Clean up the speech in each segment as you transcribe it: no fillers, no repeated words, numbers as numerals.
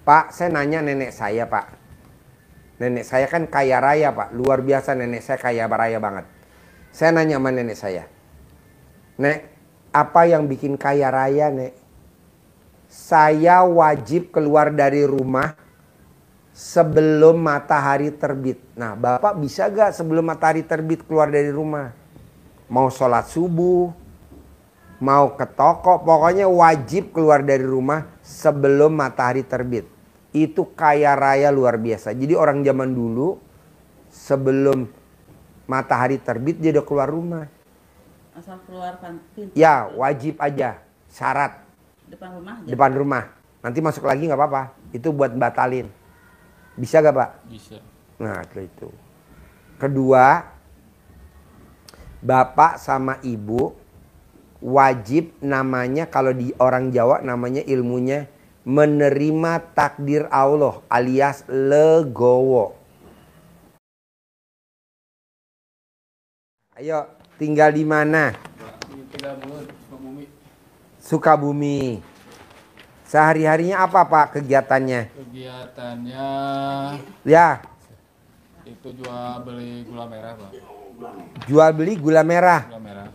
Pak, saya nanya nenek saya, Pak. Nenek saya kan kaya raya, Pak. Luar biasa, nenek saya kaya raya banget. Saya nanya sama nenek saya. Nek, apa yang bikin kaya raya, Nek? Saya wajib keluar dari rumah sebelum matahari terbit. Nah, Bapak bisa gak sebelum matahari terbit keluar dari rumah? Mau sholat subuh, mau ke toko, pokoknya wajib keluar dari rumah sebelum matahari terbit. Itu kaya raya luar biasa. Jadi orang zaman dulu sebelum matahari terbit dia udah keluar rumah. Asal keluar pintu. Ya, wajib aja. Syarat. Depan rumah aja. Depan rumah. Nanti masuk lagi nggak apa-apa. Itu buat batalin. Bisa gak, Pak? Bisa. Nah, itu. Kedua, bapak sama ibu wajib namanya, kalau di orang Jawa namanya ilmunya menerima takdir Allah alias legowo. Ayo, tinggal di mana? Tinggal Sukabumi. Sukabumi. Sehari-harinya apa, Pak, kegiatannya? Kegiatannya Ya, itu jual beli gula merah, Pak. jual beli gula merah. Gula merah.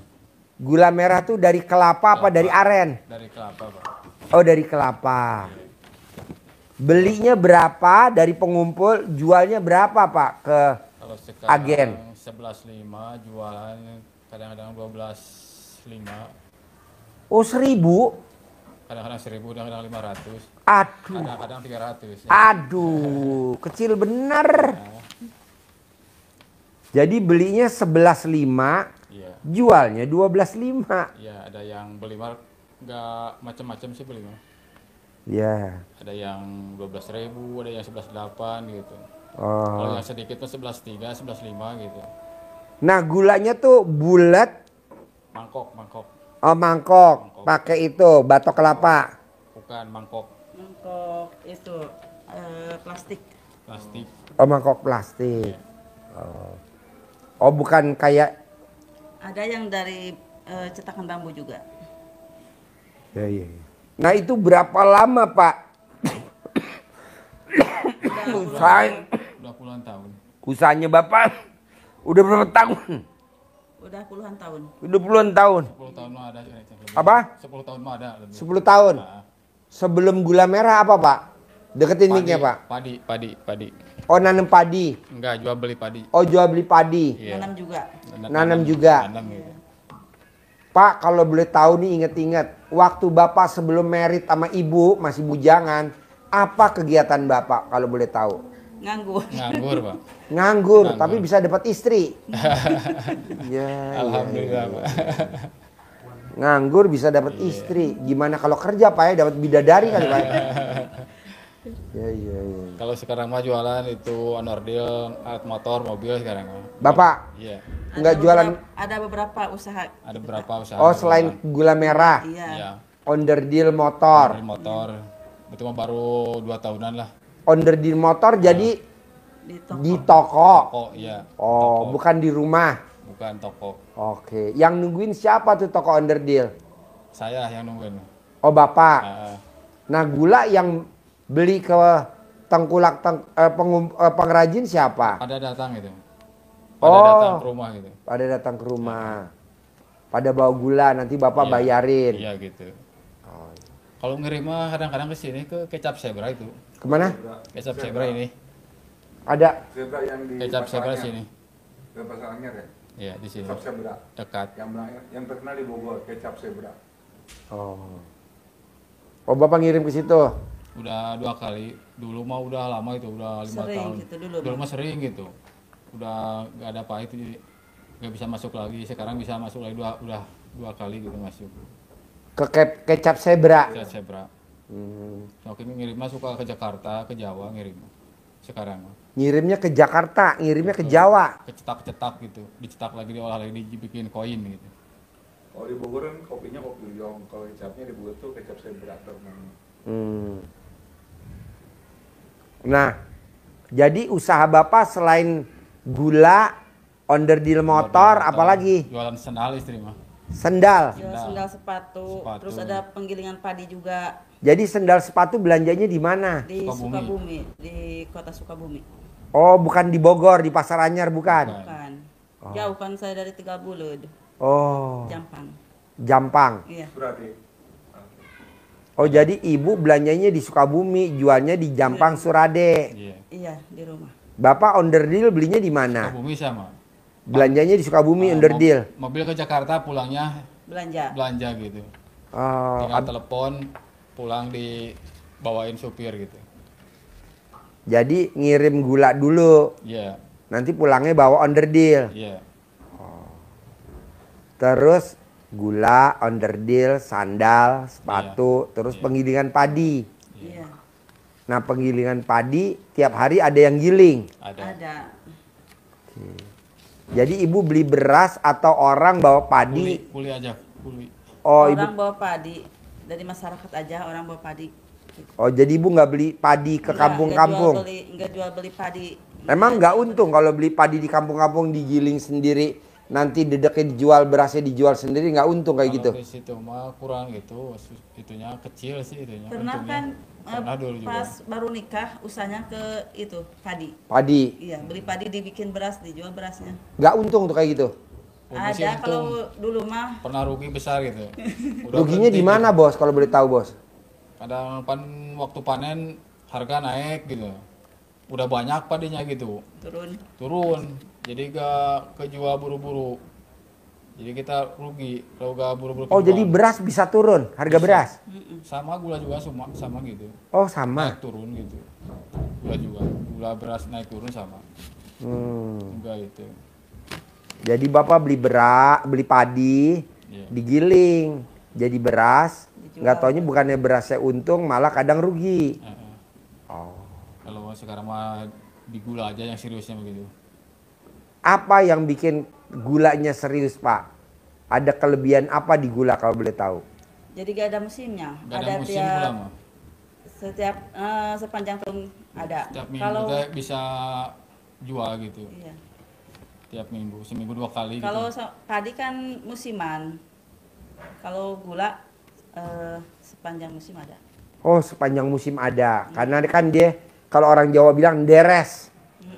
Gula merah tuh dari kelapa apa dari aren? Dari kelapa, Pak. Oh, dari kelapa. Belinya berapa dari pengumpul, jualnya berapa, Pak, ke Kalau sekarang agen? 11.5, jualan kadang-kadang 12.5. Oh, 1.000? Kadang-kadang 1.000, kadang-kadang 500. Aduh, Kadang-kadang 300. Ya. aduh, kecil bener. Jadi belinya 11.5, Iya. jualnya 12.5. Iya, ada yang beli mah nggak macam-macam sih beli mah. Ya. Ada yang 12.000, ada yang 11.8 gitu. Kalau Oh. yang sedikit tuh 11.3, 11.5 gitu. Nah, gulanya tuh bulat. Mangkok. Oh, mangkok. Pakai itu batok kelapa. Bukan mangkok Mangkok itu plastik. plastik. Oh, mangkok plastik. Oh, bukan kayak. Ada yang dari cetakan bambu juga. Ya, ya. Nah, itu berapa lama, Pak? Udah puluhan tahun. Usahanya Bapak udah berapa tahun? Udah puluhan tahun. Udah puluhan tahun. 10 tahun mah ada. Apa? 10 tahun mah ada. 10 tahun. Nah, Sebelum gula merah apa, Pak? Deketin mic-nya, Pak. Padi. Oh, nanam padi. Enggak, jual beli padi. Oh, jual beli padi. Iya. Nanam juga. Nanam juga. Nanam gitu. Pak, kalau boleh tahu nih, inget-inget. Waktu Bapak sebelum merit sama Ibu, masih bujangan. Apa kegiatan Bapak kalau boleh tahu? Nganggur. Nganggur, Pak. Nganggur, tapi bisa dapat istri. Ya, Alhamdulillah, Pak. nganggur bisa dapat istri. Gimana kalau kerja, Pak, ya dapat bidadari kali, Pak. Ya. Kalau sekarang mah jualan itu onderdil, alat motor, mobil sekarang. Bapak, Iya. nggak jualan. Ada beberapa usaha. Ada berapa usaha? Oh, selain gula merah, Iya. Iya. onderdil motor. Onderdil motor. Itu mah baru 2 tahunan lah. Onderdil motor jadi Di toko. di toko. Toko, iya. Oh, Toko. bukan di rumah. Bukan toko. Oke, yang nungguin siapa tuh toko onderdil? Saya yang nungguin. Oh, Bapak. Nah, Nah, gula yang beli ke pengrajin siapa? pada datang gitu. Oh. Datang ke rumah gitu. Pada datang ke rumah. Pada bawa gula, nanti Bapak Iya. bayarin. Iya gitu. Oh, Kalau ngirim mah kadang-kadang ke sini ke Kecap Zebra itu. kemana? Kecap Zebra ini. Ada. Zebra yang di Kecap Zebra Pasar sini. Anyar. Ke Pasar Anyar ya? Iya, di sini. Kecap Zebra. Dekat. Yang terkenal di Bogor, kecap Zebra. Oh. Oh, Bapak ngirim ke situ. Udah 2 kali. Dulu mah udah lama itu, udah 5 Sering tahun. gitu dulu, Dulu Bang. mah sering gitu. Udah nggak ada apa itu, jadi nggak bisa masuk lagi. Sekarang bisa masuk lagi, udah 2 kali gitu masuk. Ke kecap zebra. Kecap Zebra. Hmm. Makin ngirim mah suka ke Jakarta, ke Jawa ngirim. Sekarang mah. Ngirimnya ke Jakarta, ngirimnya ke Jawa. Kecetak-cetak gitu. Dicetak lagi, diolah lagi, dibikin koin gitu. Kalau di Bogor kan kopinya kopi Liong, kalau kecapnya di Bogor tuh kecap Zebra namanya. Hmm. Nah, jadi usaha Bapak selain gula, onderdil motor, apalagi? Jualan sendal istri mah. Sendal. Jual sendal sepatu. Sepatu. Terus ada penggilingan padi juga. Jadi sendal sepatu belanjanya di mana? Di Sukabumi. Sukabumi, di kota Sukabumi. Oh, bukan di Bogor, di Pasar Anyar bukan? Bukan. Jauh kan saya dari Tegabulud, Oh, Jampang. Jampang. Iya. Berarti. Oh, jadi ibu belanjanya di Sukabumi, jualnya di Jampang Surade. Iya. Iya, di rumah. Bapak onderdil belinya di mana? Sukabumi sama. Belanjanya di Sukabumi onderdil. Mobil ke Jakarta pulangnya Belanja. belanja gitu. Oh, Tinggal telepon pulang dibawain supir gitu. jadi ngirim gula dulu, Iya. nanti pulangnya bawa onderdil. Iya. Terus gula, onderdil, sandal, sepatu, terus penggilingan padi. Iya. Nah, penggilingan padi tiap hari ada yang giling. Ada. Ada. Jadi ibu beli beras atau orang bawa padi? Kuli aja, kuli. Oh, ibu. Orang bawa padi. Dari masyarakat aja orang bawa padi. Oh, jadi ibu nggak beli padi ke kampung-kampung? Enggak jual beli padi. Emang nggak untung kalau beli padi di kampung-kampung digiling sendiri, nanti dedeknya dijual, berasnya dijual sendiri, nggak untung kayak gitu? Kalau di situ mah kurang gitu, itunya kecil sih itunya. Pernah untungnya. kan Pernah dulu juga. pas baru nikah usahanya ke itu padi. Padi, Iya, beli padi dibikin beras, dijual berasnya. nggak untung tuh kayak gitu? Untung sih Ada untung. kalau dulu mah Pernah rugi besar gitu. Ruginya berhenti di mana gitu. bos? Kalau boleh tahu bos? Kadang waktu panen harga naik gitu. Udah banyak padinya gitu. turun. Jadi gak kejual buru-buru. Jadi kita rugi kalau gak buru-buru Oh, kejual. jadi beras bisa turun, harga beras? Sama gula juga sama gitu. Oh, sama. Naik turun gitu. Gula juga. Gula beras naik turun sama. Juga gitu. Jadi bapak beli padi, Iya. digiling, jadi beras. Dijual. Nggak taunya bukannya berasnya untung, malah kadang rugi. Heeh. Oh. Kalau sekarang mah di gula aja yang seriusnya begitu. Apa yang bikin gulanya serius pak? Ada kelebihan apa di gula kalau boleh tahu? Jadi gak ada musimnya. Gak ada musim gula mah. Setiap sepanjang tahun ada. Setiap minggu Kalau kita bisa jual gitu. iya. Tiap minggu, seminggu 2 kali Kalau gitu. padi kan musiman. Kalau gula sepanjang musim ada. Oh, sepanjang musim ada. Karena kan dia kalau orang Jawa bilang deres.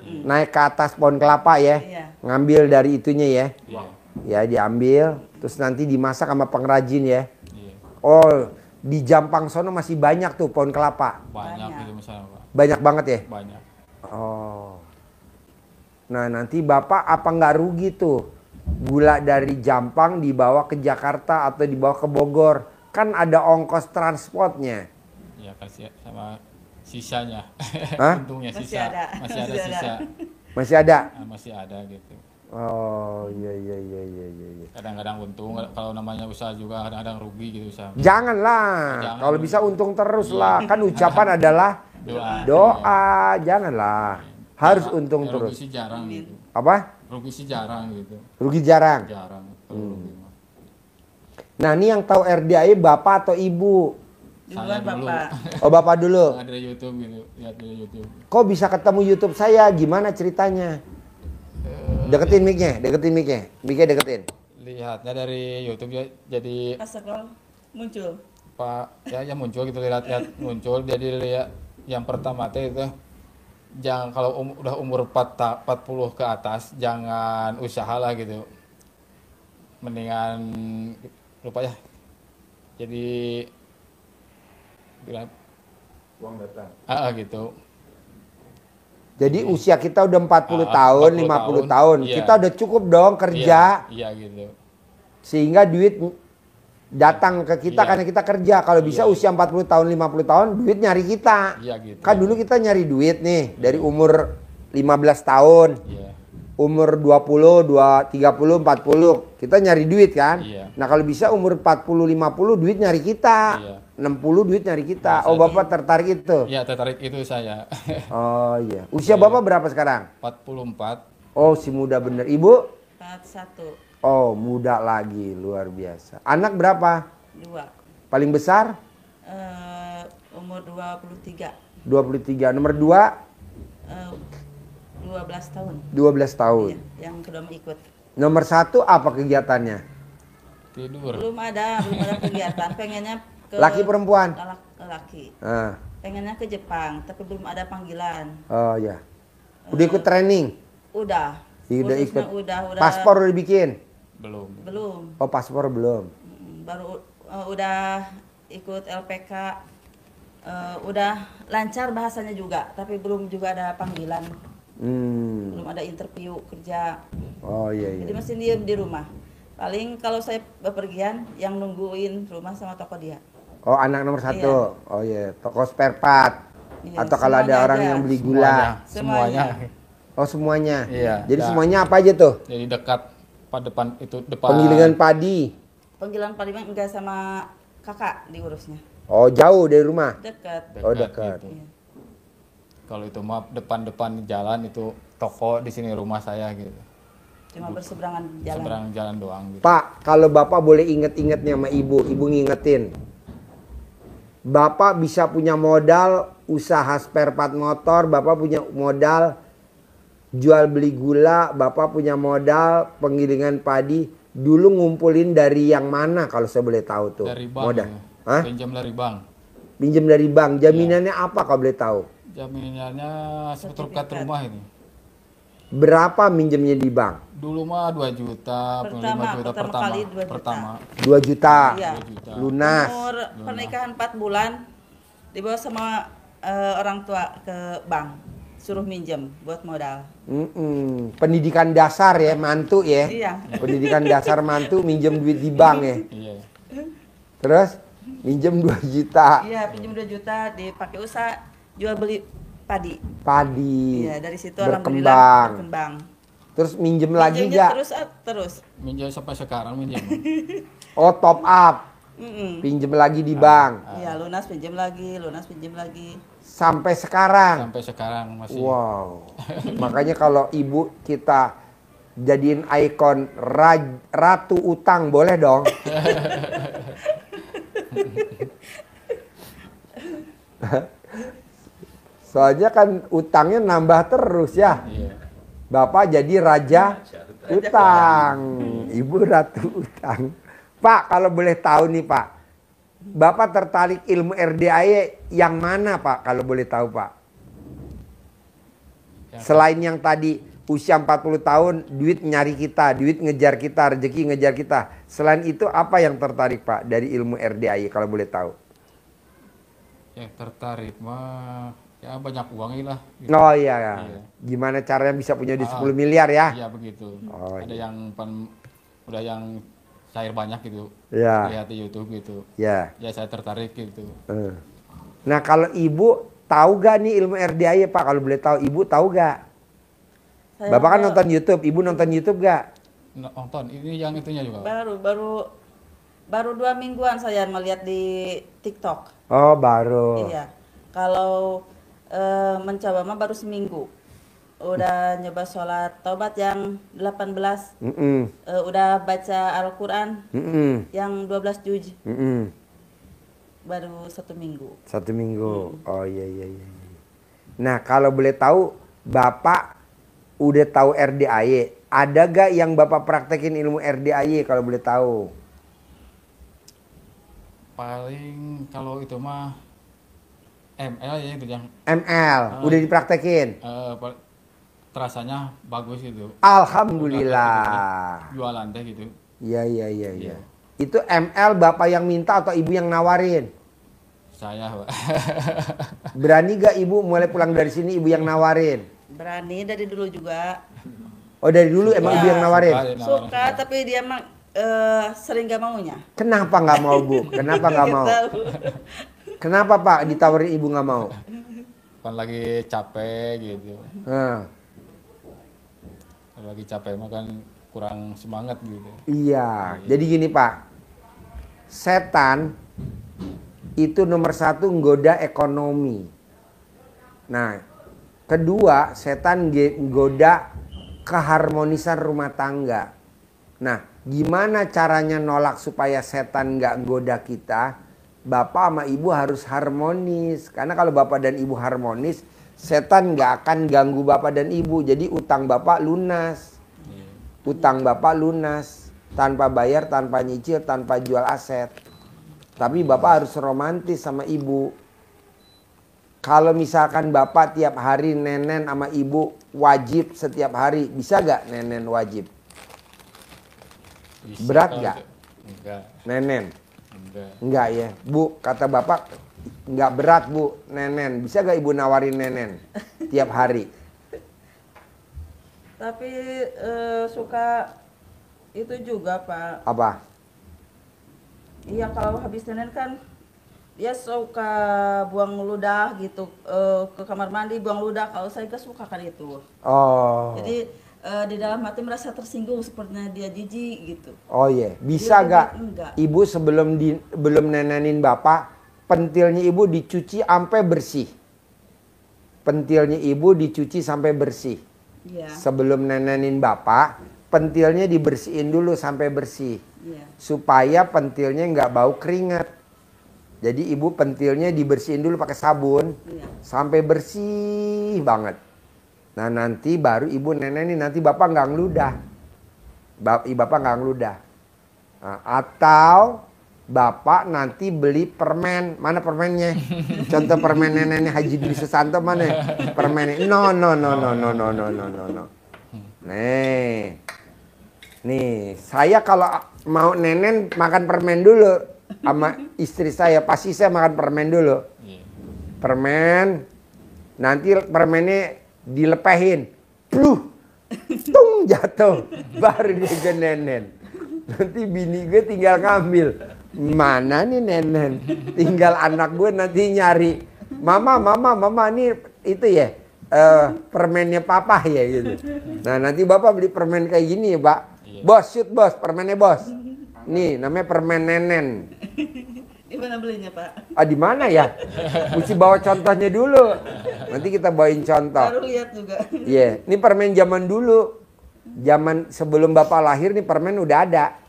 Naik ke atas pohon kelapa ya. Iya. Ngambil dari itunya ya. Iya. Ya diambil, terus nanti dimasak sama pengrajin ya. Iya. Oh, di Jampang sono masih banyak tuh pohon kelapa. Banyak Banyak. gitu misalnya, Pak. Banyak banget ya? Banyak. Oh. Nah, nanti Bapak apa nggak rugi tuh? Gula dari Jampang dibawa ke Jakarta atau dibawa ke Bogor. Kan ada ongkos transportnya. Ya kasih sama sisanya. Hah? Untungnya Masih sisa. ada. Masih ada Masih ada. sisa. Masih ada? Masih ada gitu. Oh, iya. Kadang-kadang untung, kalau namanya usaha juga kadang-kadang rugi gitu usaha. Janganlah. Jangan. Kalau bisa untung terus lah. Kan ucapan adalah Doa. doa. Janganlah. Harus untung Rugi terus. sih jarang gitu. Apa? Rugi sih jarang gitu. Rugi jarang. Jarang kalau rugi mah. Nah, ini yang tahu RDA bapak atau ibu? Saya Duluan dulu. Bapak. Oh, bapak dulu. Ada di YouTube gitu, lihat di YouTube. Kok bisa ketemu YouTube saya? Gimana ceritanya? Deketin mic-nya. Mic-nya deketin. Lihatnya dari YouTube jadi Pas scroll muncul. Pak ya muncul gitu lihat muncul jadi lihat yang pertama teh itu jangan kalau udah umur 40 ke atas jangan usaha lah gitu. Mendingan lupa ya. Jadi Uang datang. gitu. Jadi usia kita udah 40 tahun, 40 50 tahun. tahun, iya. Kita udah cukup dong kerja. Iya gitu. Sehingga duit datang ke kita Iya. karena kita kerja. Kalau bisa Iya. usia 40 tahun, 50 tahun, duit nyari kita. Iya gitu. Kan dulu kita nyari duit nih dari umur 15 tahun. Iya. Umur 20, 30, 40. Kita nyari duit kan. Iya. Nah kalau bisa umur 40, 50 duit nyari kita. Iya. 60 duit nyari kita. Nah, Oh Bapak tertarik itu? Iya tertarik itu saya. Oh iya. Usia Bapak berapa sekarang? 44. Oh si muda bener. Ibu? 41, Oh muda lagi. Luar biasa. Anak berapa? 2. Paling besar? Umur 23, 23. Nomor 2? 12 tahun. 12 tahun. Iya, yang kedua mau ikut. Nomor 1 apa kegiatannya? Tidur. Belum ada kegiatan. Pengennya Laki perempuan? Laki. Ah. Pengennya ke Jepang, tapi belum ada panggilan. Oh ya. Udah ikut training? Udah. Udah Kursusnya ikut. udah. Paspor udah dibikin? Belum. Belum. Oh, paspor belum. Baru udah ikut LPK. Udah lancar bahasanya juga, tapi belum juga ada panggilan. Belum ada interview kerja. Oh iya iya. Jadi masih diem di rumah. Paling kalau saya bepergian, yang nungguin rumah sama toko dia. Oh, anak nomor 1. Iya. Oh iya, toko spare part. Iya, Atau kalau ada semuanya orang ada. yang beli gula. Semuanya. Oh, semuanya. Iya. Jadi Ya. semuanya apa aja tuh? Jadi dekat pada depan itu depan. Penggilingan padi. Panggilan paling enggak sama kakak diurusnya. Oh, jauh dari rumah. Dekat. Oh, dekat. gitu. Iya. Kalau itu mah depan-depan jalan itu toko, di sini rumah saya gitu. Cuma berseberangan jalan. Seberang jalan doang gitu. Pak, kalau Bapak boleh inget-ingetnya sama Ibu ngingetin. Bapak bisa punya modal usaha spare part motor, Bapak punya modal jual beli gula, Bapak punya modal penggilingan padi. Dulu ngumpulin dari yang mana kalau saya boleh tahu tuh? Dari bank. Modal. gitu. Hah? Pinjam dari bank. Pinjam dari bank. Jaminannya apa kalau boleh tahu? Jaminannya sertifikat rumah ini. Berapa minjemnya di bank? Dulu mah 2 juta, 5 juta pertama pertama. kali 2 juta. Pertama. 2 juta. Iya. 2 juta. Lunas. Umur pernikahan 4 bulan dibawa sama orang tua ke bank, suruh minjem buat modal. Pendidikan dasar ya, mantu ya. Iya. Pendidikan dasar mantu minjem duit di bank ya. Iya. Terus minjem 2 juta Iya, pinjam 2 juta dipakai usaha jual beli padi. padi. Iya, dari situ berkembang. alhamdulillah berkembang. Terus minjem lagi Minjemnya gak? terus. Minjam sampai sekarang minjam. Oh, top up. Mm-mm. Pinjem lagi di bank. Iya, lunas pinjam lagi. Sampai sekarang. Sampai sekarang masih. Wow. Makanya kalau ibu kita jadiin ikon ratu utang, boleh dong? Soalnya kan utangnya nambah terus ya. Iya. Bapak jadi raja utang, ibu ratu utang. Pak, kalau boleh tahu nih Pak, Bapak tertarik ilmu RDAY yang mana Pak, kalau boleh tahu Pak? Selain yang tadi usia 40 tahun, duit nyari kita, duit ngejar kita, rezeki ngejar kita. Selain itu apa yang tertarik Pak dari ilmu RDAY kalau boleh tahu? Yang tertarik mah ya banyak uang lah. Gitu. Oh iya, Iya. Gimana caranya bisa punya duit 10 miliar ya? Iya begitu. Oh, Ada iya. yang udah yang cair banyak gitu. Iya. Lihat di YouTube gitu. Ya. Ya saya tertarik gitu. Nah kalau ibu tahu gak nih ilmu RDAY Pak? Kalau boleh tahu, ibu tahu gak? Saya Bapak kan baru- nonton YouTube, ibu nonton YouTube gak? Nonton ini yang itunya juga. baru 2 mingguan saya melihat di TikTok. Oh baru. Iya. Kalau mencoba mah baru seminggu. Udah nyoba sholat taubat yang 18. Udah baca Al-Quran yang 12 juz. Baru 1 minggu. 1 minggu. Oh iya. Nah kalau boleh tahu, Bapak udah tahu RDAY. Ada gak yang Bapak praktekin ilmu RDAY kalau boleh tahu? Paling kalau itu mah ML ya itu yang ML, udah dipraktekin? terasanya bagus gitu. Alhamdulillah. Jualan deh gitu. Iya. Iya. Itu ML Bapak yang minta atau ibu yang nawarin? Saya Pak. Berani gak ibu mulai pulang dari sini ibu yang nawarin? Berani dari dulu juga. Oh dari dulu emang Iya. ibu yang nawarin? Suka, dia nawarin. Suka tapi dia mah sering gak maunya. Kenapa nggak mau bu? Kenapa nggak mau? Nggak tahu. Kenapa Pak ditawarin ibu nggak mau? Kan lagi capek gitu. Nah, Kalau lagi capek mah kan kurang semangat gitu. iya. Jadi gini Pak, setan itu nomor 1 nggoda ekonomi. Nah, kedua setan nggoda keharmonisan rumah tangga. Nah, gimana caranya nolak supaya setan nggak nggoda kita? Bapak sama ibu harus harmonis. Karena kalau bapak dan ibu harmonis, setan nggak akan ganggu bapak dan ibu. Jadi utang bapak lunas. Utang bapak lunas. Tanpa bayar, tanpa nyicil, tanpa jual aset. Tapi bapak harus romantis sama ibu. Kalau misalkan bapak tiap hari nenen sama ibu wajib setiap hari, bisa gak nenen wajib? Bisa Berat kalau gak? Enggak. Nenen? Enggak. Enggak ya. Bu, kata bapak nggak berat bu nenen. Bisa gak ibu nawarin nenen tiap hari? Tapi suka itu juga Pak. Apa? Iya kalau habis nenen kan dia suka buang ludah gitu ke kamar mandi buang ludah. Kalau saya gak suka kan itu. Oh. Jadi di dalam hati merasa tersinggung sepertinya dia jijik gitu. Oh iya, bisa Dia gak enggak. ibu belum nenenin bapak, pentilnya ibu dicuci sampai bersih. Pentilnya ibu dicuci sampai bersih. Iya. Sebelum nenenin bapak, pentilnya dibersihin dulu sampai bersih. Iya. Supaya pentilnya nggak bau keringat. Jadi ibu pentilnya dibersihin dulu pakai sabun. Iya. Sampai bersih banget. Nah nanti baru ibu nenenin, nanti bapak nggak ngeludah. Bapak nggak ngeludah. Nah, atau bapak nanti beli permen. Mana permennya? Contoh permen neneknya Haji Dwi Susanto mana? Permennya? No. Nih, saya kalau mau nenen makan permen dulu sama istri saya. Pasti saya makan permen dulu. Permen, nanti permennya dilepehin, pluh, tung jatuh, baru dia ke nenen. Nanti bini gue tinggal ngambil, mana nih nenen? Tinggal anak gue nanti nyari, mama ini itu ya permennya papa ya gitu. Nah nanti bapak beli permen kayak gini ya pak, bos shoot bos, permennya bos. Nih namanya permen nenen. Di mana belinya Pak? Di mana ya? Mesti bawa contohnya dulu. Nanti kita bawain contoh. Baru lihat juga. Iya, ini permen zaman dulu. Zaman sebelum bapak lahir nih permen udah ada.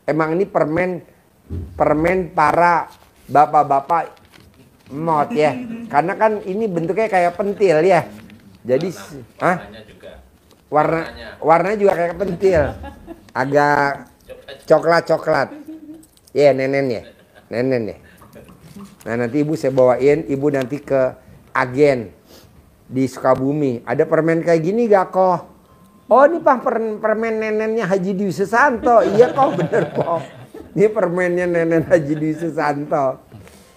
Emang ini permen para bapak-bapak mod ya. Karena kan ini bentuknya kayak pentil ya. Jadi warnanya juga kayak pentil. Agak coklat-coklat. Iya, nenen ya. Nenen ya. Nah nanti ibu saya bawain, ibu nanti ke agen di Sukabumi. Ada permen kayak gini gak kok? Oh ini pak permen nenennya Haji Dwi Susanto. Iya kok bener kok. Ini permennya nenen Haji Dwi Susanto.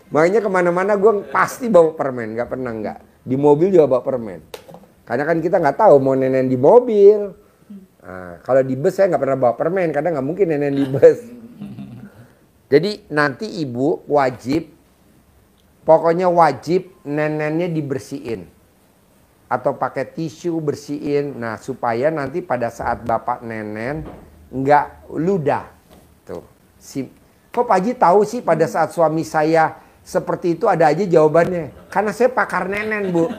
Makanya kemana-mana gue pasti bawa permen, gak pernah nggak. Di mobil juga bawa permen. Karena kan kita nggak tahu mau nenen di mobil. Nah, kalau di bus saya nggak pernah bawa permen, karena nggak mungkin nenen di bus. Jadi nanti ibu wajib, pokoknya wajib nenennya dibersihin. Atau pakai tisu bersihin. Nah supaya nanti pada saat bapak nenen nggak ludah. Tuh. Kok Pak Haji tahu sih pada saat suami saya seperti itu ada aja jawabannya. Karena saya pakar nenen bu.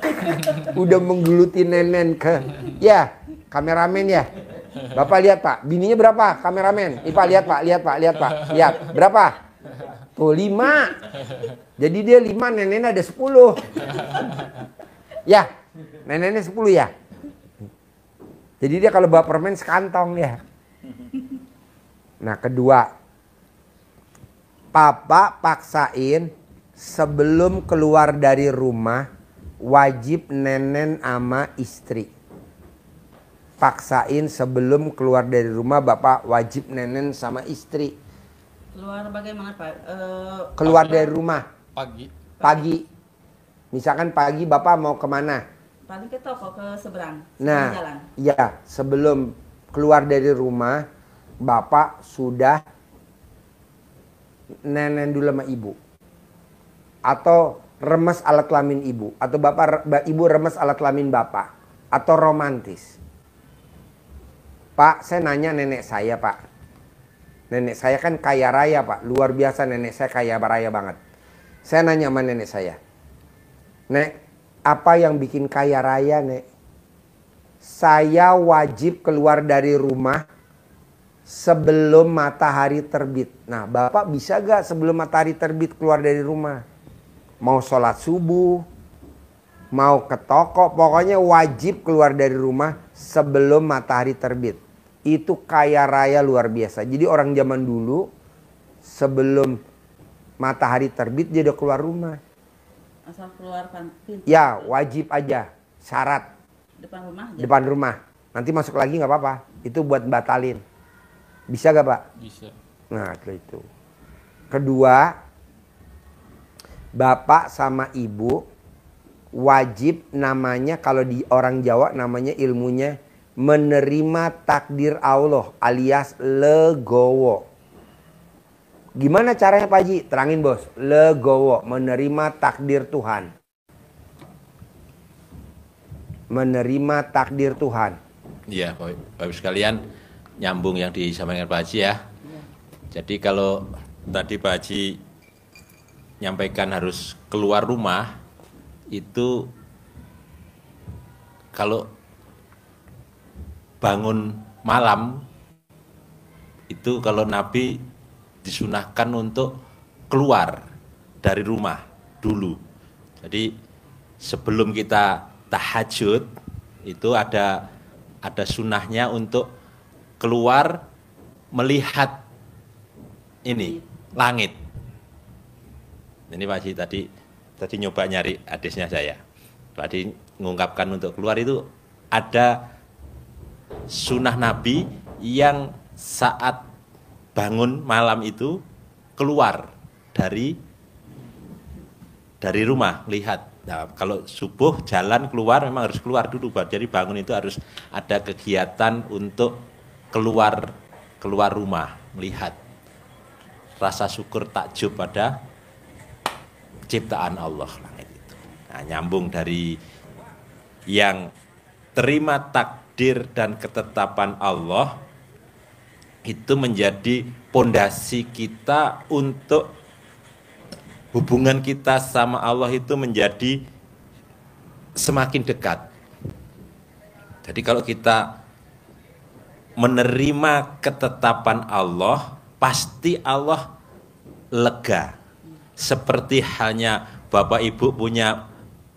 Udah menggeluti nenen ke. Ya kameramen ya. Bapak lihat pak, bininya berapa kameramen? Ipa lihat pak. Lihat, berapa? Tuh 5. Jadi dia 5, neneknya ada 10. Ya, neneknya 10 ya. Jadi dia kalau bawa permen sekantong ya. Nah kedua, papa paksain sebelum keluar dari rumah wajib nenen sama istri. Paksain sebelum keluar dari rumah bapak wajib nenen sama istri. Keluar bagaimana Pak? Keluar dari rumah Pagi. Misalkan pagi bapak mau kemana? Paling ke toko ke seberang. Nah jalan. ya sebelum keluar dari rumah bapak sudah nenen dulu sama ibu. Atau remes alat kelamin ibu. Atau ibu remes alat kelamin bapak. Atau romantis. Pak, saya nanya nenek saya, Pak. Nenek saya kan kaya raya, Pak. Luar biasa nenek saya kaya raya banget. Saya nanya sama nenek saya. Nek, apa yang bikin kaya raya, Nek? Saya wajib keluar dari rumah sebelum matahari terbit. Nah, Bapak bisa gak sebelum matahari terbit keluar dari rumah? Mau sholat subuh, mau ke toko, pokoknya wajib keluar dari rumah sebelum matahari terbit. Itu kaya raya luar biasa. Jadi orang zaman dulu sebelum matahari terbit dia udah keluar rumah. Asal keluar pintu. Ya, wajib aja. Syarat Depan rumah aja. depan rumah. Nanti masuk lagi nggak apa-apa. Itu buat batalin. Bisa gak, Pak? Bisa. Nah, itu. Kedua, bapak sama ibu wajib namanya, kalau di orang Jawa namanya ilmunya menerima takdir Allah alias legowo. Gimana caranya Pak Haji? Terangin bos. Legowo, menerima takdir Tuhan. Menerima takdir Tuhan. Iya, Bapak sekalian, nyambung yang disampaikan Pak Haji ya. Jadi kalau tadi Pak Haji nyampaikan harus keluar rumah, itu kalau bangun malam, itu kalau Nabi disunahkan untuk keluar dari rumah dulu. Jadi sebelum kita tahajud, itu ada sunahnya untuk keluar melihat ini langit. Ini Pak Haji tadi nyoba nyari hadisnya saya. Tadi mengungkapkan untuk keluar itu ada sunnah Nabi yang saat bangun malam itu keluar dari rumah, lihat. Nah, kalau subuh jalan keluar memang harus keluar dulu, jadi bangun itu harus ada kegiatan untuk keluar rumah, melihat. Rasa syukur takjub pada ciptaan Allah langit itu. Nah, nyambung dari yang terima takdir dan ketetapan Allah itu menjadi pondasi kita untuk hubungan kita sama Allah itu menjadi semakin dekat. Jadi kalau kita menerima ketetapan Allah, pasti Allah lega. Seperti halnya Bapak Ibu punya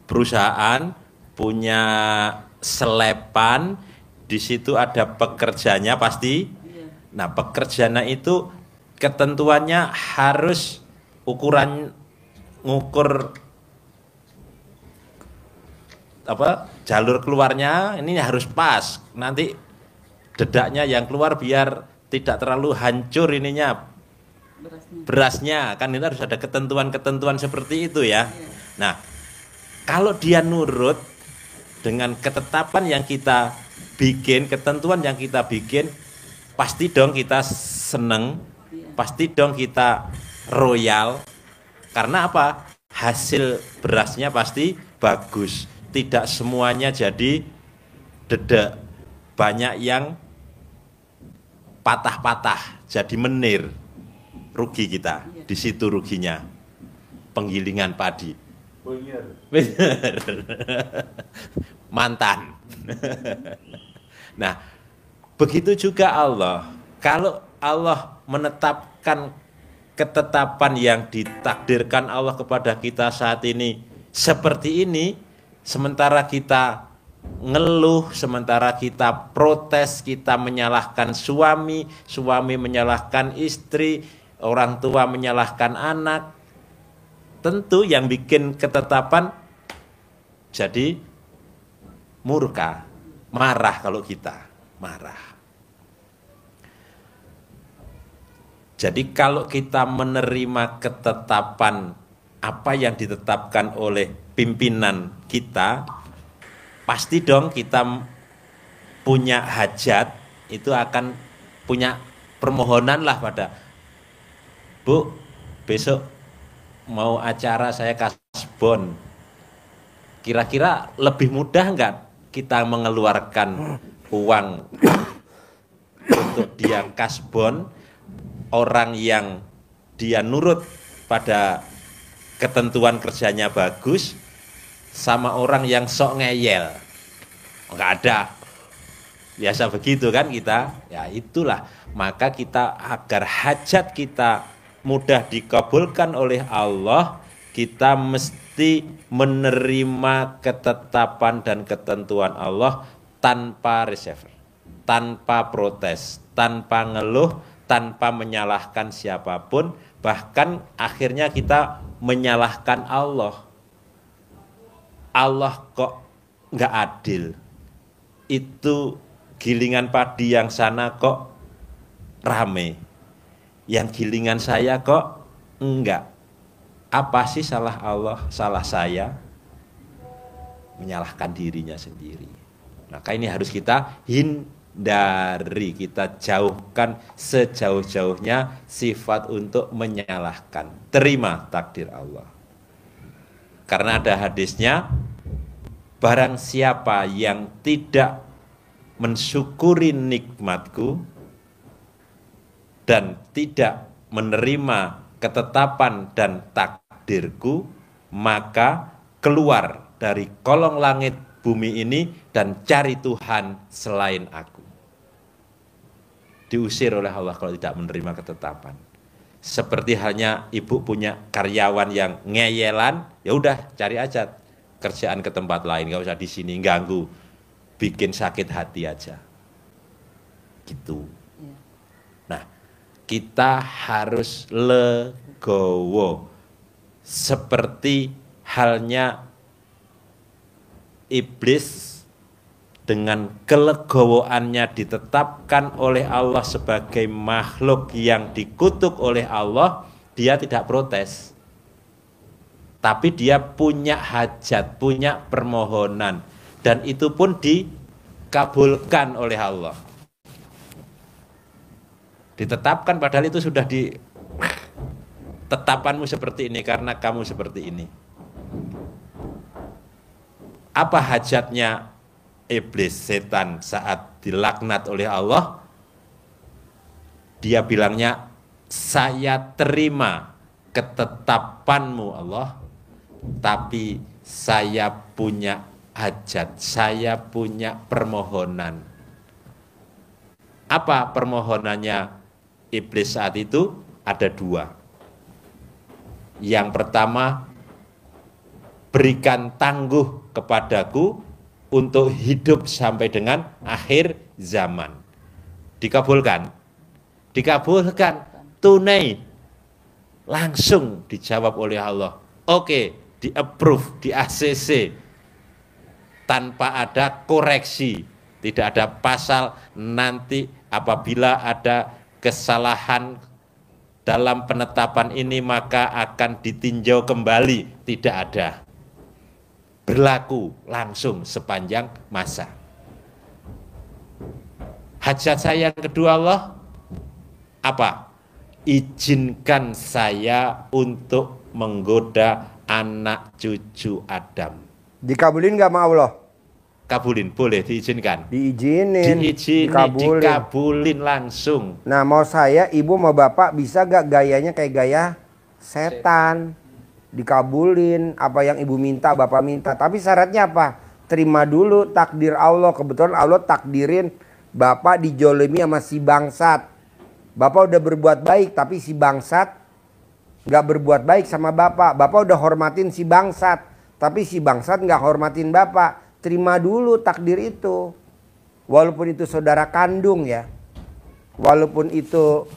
perusahaan, punya selepan, di situ ada pekerjanya pasti. Nah, pekerjanya itu ketentuannya harus ngukur jalur keluarnya ini harus pas. Nanti dedaknya yang keluar biar tidak terlalu hancur ininya berasnya, kan itu harus ada ketentuan-ketentuan seperti itu ya. Nah, kalau dia nurut dengan ketetapan yang kita bikin, ketentuan yang kita bikin, pasti dong kita seneng, pasti dong kita royal. Karena apa? Hasil berasnya pasti bagus. Tidak semuanya jadi dedek. Banyak yang patah-patah, jadi menir. Rugi kita. Di situ ruginya. Penggilingan padi. Bener. Mantan. Nah, begitu juga Allah. Kalau Allah menetapkan ketetapan yang ditakdirkan Allah kepada kita saat ini seperti ini, sementara kita ngeluh, sementara kita protes, kita menyalahkan suami, suami menyalahkan istri, orang tua menyalahkan anak, tentu yang bikin ketetapan jadi murka, marah kalau kita marah. Jadi kalau kita menerima ketetapan apa yang ditetapkan oleh pimpinan kita, pasti dong kita punya hajat, itu akan punya permohonan lah pada Bu, besok mau acara saya kasbon. Kira-kira lebih mudah nggak kita mengeluarkan uang untuk dia kasbon, orang yang dia nurut pada ketentuan kerjanya bagus, sama orang yang sok ngeyel? Nggak ada. Biasa begitu kan kita. Ya itulah, maka kita agar hajat kita mudah dikabulkan oleh Allah, kita mesti menerima ketetapan dan ketentuan Allah tanpa reserve, tanpa protes, tanpa ngeluh, tanpa menyalahkan siapapun, bahkan akhirnya kita menyalahkan Allah. Allah kok nggak adil? Itu gilingan padi yang sana kok rame, yang gilingan saya kok enggak. Apa sih salah Allah, salah saya? Menyalahkan dirinya sendiri. Maka ini harus kita hindari, kita jauhkan sejauh-jauhnya sifat untuk menyalahkan. Terima takdir Allah. Karena ada hadisnya, barang siapa yang tidak mensyukuri nikmatku dan tidak menerima ketetapan dan takdirku, maka keluar dari kolong langit bumi ini dan cari Tuhan selain aku. Diusir oleh Allah kalau tidak menerima ketetapan. Seperti halnya ibu punya karyawan yang ngeyelan, ya udah cari aja kerjaan ke tempat lain, nggak usah di sini ganggu, bikin sakit hati aja. Gitu. Nah, kita harus legowo seperti halnya iblis dengan kelegowoannya ditetapkan oleh Allah sebagai makhluk yang dikutuk oleh Allah, dia tidak protes. Tapi dia punya hajat, punya permohonan, dan itu pun dikabulkan oleh Allah. Ditetapkan padahal itu sudah di tetapanmu seperti ini karena kamu seperti ini. Apa hajatnya iblis, setan saat dilaknat oleh Allah? Dia bilangnya, saya terima ketetapanmu Allah, tapi saya punya hajat, saya punya permohonan. Apa permohonannya iblis saat itu? Ada dua. Yang pertama, berikan tangguh kepadaku untuk hidup sampai dengan akhir zaman. Dikabulkan. Dikabulkan tunai. Langsung dijawab oleh Allah. Oke, di-approve, di-ACC. Tanpa ada koreksi. Tidak ada pasal nanti apabila ada kesalahan dalam penetapan ini maka akan ditinjau kembali. Tidak ada. Berlaku langsung sepanjang masa. Hajat saya yang kedua Allah, apa? Izinkan saya untuk menggoda anak cucu Adam. Dikabulin nggak sama Allah? Kabulin, boleh diizinkan. Diizinin, dikabulin langsung. Nah, mau saya, ibu mau bapak bisa gak gayanya kayak gaya setan? Dikabulin apa yang ibu minta, bapak minta. Tapi syaratnya apa? Terima dulu takdir Allah. Kebetulan Allah takdirin bapak dijolimi sama si bangsat. Bapak udah berbuat baik, tapi si bangsat gak berbuat baik sama bapak. Bapak udah hormatin si bangsat, tapi si bangsat gak hormatin bapak. Terima dulu takdir itu. Walaupun itu saudara kandung ya. Walaupun itu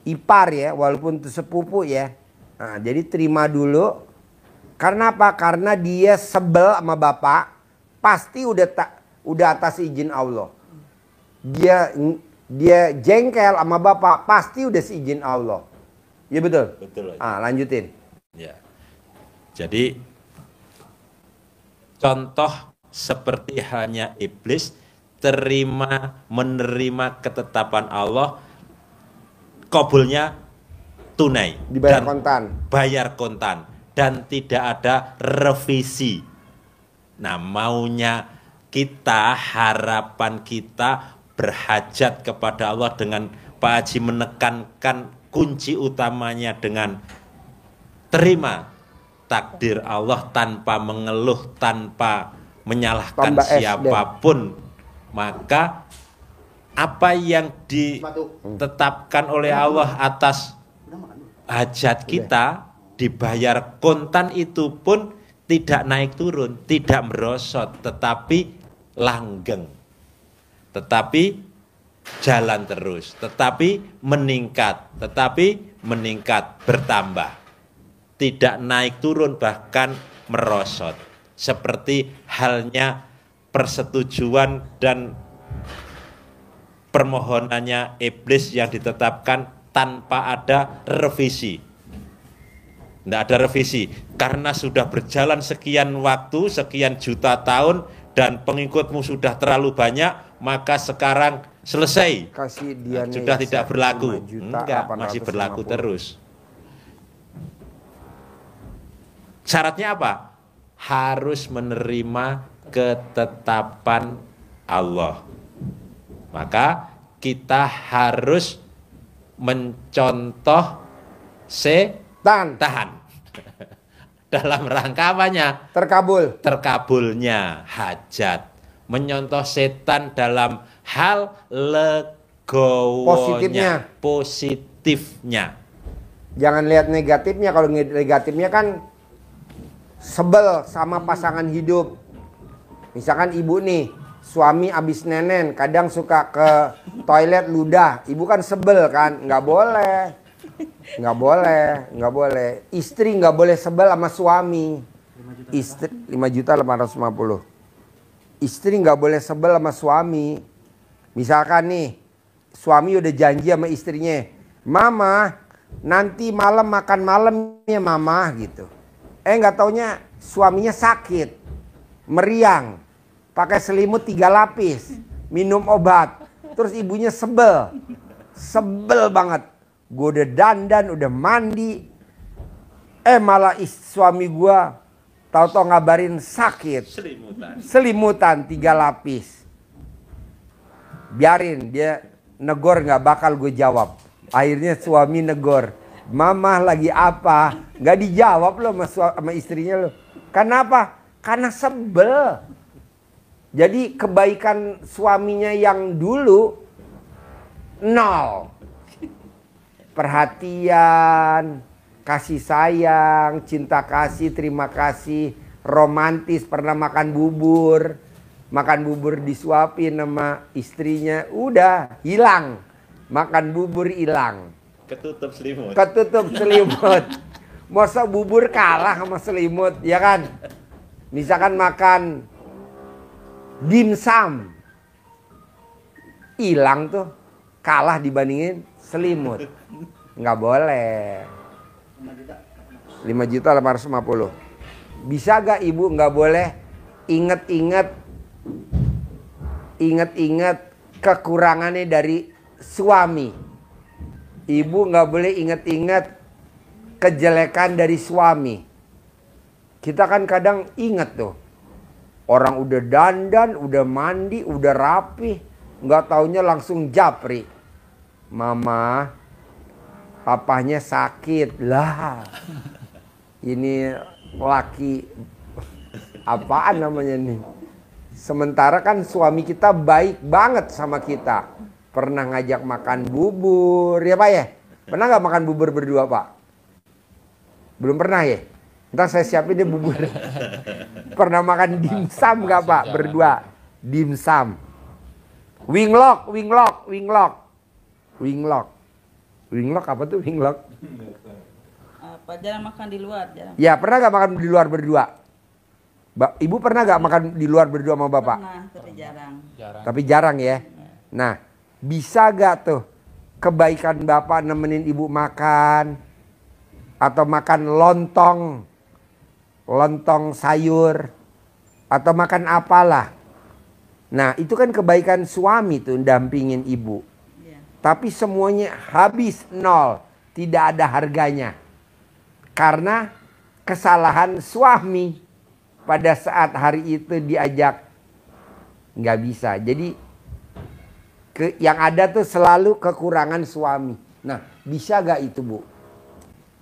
ipar ya. Walaupun itu sepupu ya. Nah, jadi terima dulu. Karena apa? Karena dia sebel sama bapak. Pasti udah atas izin Allah. Dia jengkel sama bapak. Pasti udah seizin Allah. Ya betul? Betul. Lanjutin. Ya. Jadi contoh seperti halnya iblis menerima ketetapan Allah, kabulnya tunai, dibayar dan kontan. Bayar kontan dan tidak ada revisi. Nah, maunya kita, harapan kita berhajat kepada Allah dengan Pak Haji menekankan kunci utamanya dengan terima takdir Allah tanpa mengeluh, tanpa menyalahkan siapapun. Maka apa yang ditetapkan oleh Allah atas hajat kita dibayar kontan itu pun tidak naik turun, tidak merosot, tetapi langgeng. Tetapi jalan terus, tetapi meningkat, bertambah. Tidak naik turun, bahkan merosot. Seperti halnya persetujuan dan permohonannya iblis yang ditetapkan tanpa ada revisi. Tidak ada revisi, karena sudah berjalan sekian waktu, sekian juta tahun, dan pengikutmu sudah terlalu banyak, maka sekarang selesai. Kasih dia Sudah tidak berlaku. 5.850.000. Enggak, masih berlaku terus. Syaratnya apa? Harus menerima ketetapan Allah. Maka kita harus mencontoh tahan. Dalam rangka apanya? Terkabulnya hajat. Menyontoh setan dalam hal legowonya, positifnya. Jangan lihat negatifnya. Kalau negatifnya kan sebel sama pasangan hidup. Misalkan ibu nih, suami abis nenen, kadang suka ke toilet ludah. Ibu kan sebel kan, nggak boleh. Nggak boleh. Istri nggak boleh sebel sama suami. Istri 5.850.000. Istri nggak boleh sebel sama suami. Misalkan nih, suami udah janji sama istrinya, Mama, nanti malam makan malam ya Mama gitu. Nggak taunya suaminya sakit, meriang, pakai selimut 3 lapis, minum obat, terus ibunya sebel banget. Gue udah dandan, udah mandi, malah suami gue tahu-tahu ngabarin sakit, selimutan 3 lapis. Biarin dia negor, nggak bakal gue jawab. Akhirnya suami negor, Mama lagi apa? Nggak dijawab loh sama istrinya loh. Kenapa? Karena sebel. Jadi kebaikan suaminya yang dulu nol. Perhatian, kasih sayang, cinta kasih, terima kasih, romantis, pernah makan bubur disuapin sama istrinya, udah hilang. Makan bubur hilang. Ketutup selimut. Masa bubur kalah sama selimut, ya kan? Misalkan makan dimsum, hilang tuh, kalah dibandingin selimut. Nggak boleh. 5.850.000. Bisa gak ibu nggak boleh inget-inget kekurangannya dari suami? Ibu nggak boleh inget-inget kejelekan dari suami. Kita kan kadang inget tuh, orang udah dandan, udah mandi, udah rapi, nggak taunya langsung japri, Mama, papahnya sakit lah. Ini laki apaan namanya nih? Sementara kan suami kita baik banget sama kita. Pernah ngajak makan bubur, ya Pak ya? Pernah nggak makan bubur berdua Pak? Belum pernah ya? Ntar saya siapin deh bubur. Pernah makan dimsum nggak Pak? Berdua. Dimsum. Winglock. Winglock apa tuh winglock? Apa jarang makan di luar, jarang. Ya pernah nggak makan di luar berdua? Ibu pernah nggak makan di luar berdua sama Bapak? Pernah, tapi jarang. Tapi jarang ya. Nah, bisa gak tuh kebaikan Bapak nemenin Ibu makan? Atau makan lontong sayur, atau makan apalah. Nah, itu kan kebaikan suami tuh dampingin Ibu. Iya. Tapi semuanya habis nol, tidak ada harganya. Karena kesalahan suami pada saat hari itu diajak, nggak bisa. Jadi yang ada tuh selalu kekurangan suami. Nah, bisa gak itu Bu?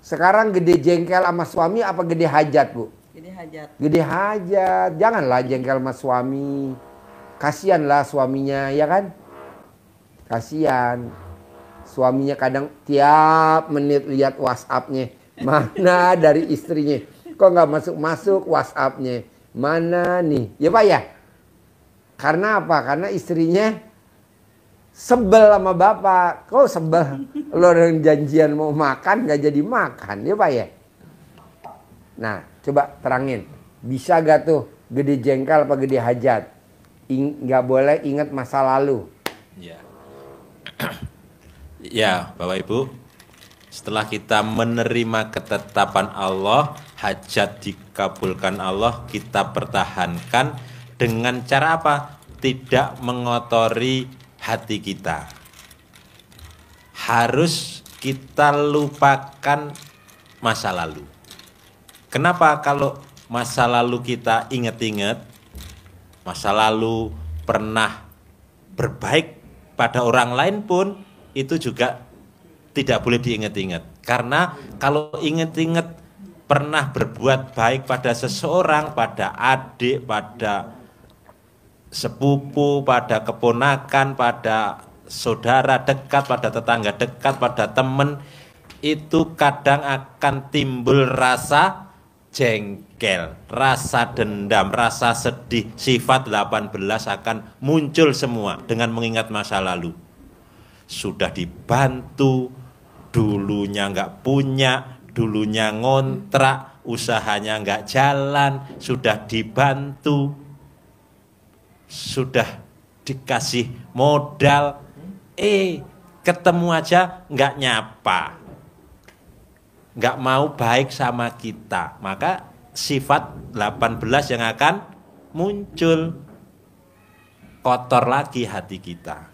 Sekarang gede jengkel sama suami apa gede hajat Bu? Jadi hajat. Gede hajat. Janganlah jengkel sama suami. Kasianlah suaminya, ya kan? Kasian. Suaminya kadang tiap menit lihat WhatsApp-nya. Mana dari istrinya? Kok nggak masuk-masuk WhatsApp-nya? Mana nih? Ya Pak ya? Karena apa? Karena istrinya Sebel sama bapak. Kok sebel? Lo dengan janjian mau makan nggak jadi makan, ya Pak ya? Nah, coba terangin. Bisa gak tuh gede jengkal apa gede hajat? Nggak boleh ingat masa lalu. Ya. Ya, Bapak Ibu. Setelah kita menerima ketetapan Allah, hajat dikabulkan Allah, kita pertahankan dengan cara apa? Tidak mengotori hati kita. Harus kita lupakan masa lalu. Kenapa kalau masa lalu kita ingat-ingat, masa lalu pernah berbaik pada orang lain pun, itu juga tidak boleh diingat-ingat. Karena kalau ingat-ingat pernah berbuat baik pada seseorang, pada adik, pada sepupu, pada keponakan, pada saudara dekat, pada tetangga dekat, pada teman, itu kadang akan timbul rasa jengkel, rasa dendam, rasa sedih, sifat 18 akan muncul semua dengan mengingat masa lalu. Sudah dibantu, dulunya nggak punya, dulunya ngontrak, usahanya nggak jalan, sudah dibantu, sudah dikasih modal, ketemu aja nggak nyapa, nggak mau baik sama kita, maka sifat 18 yang akan muncul, kotor lagi hati kita.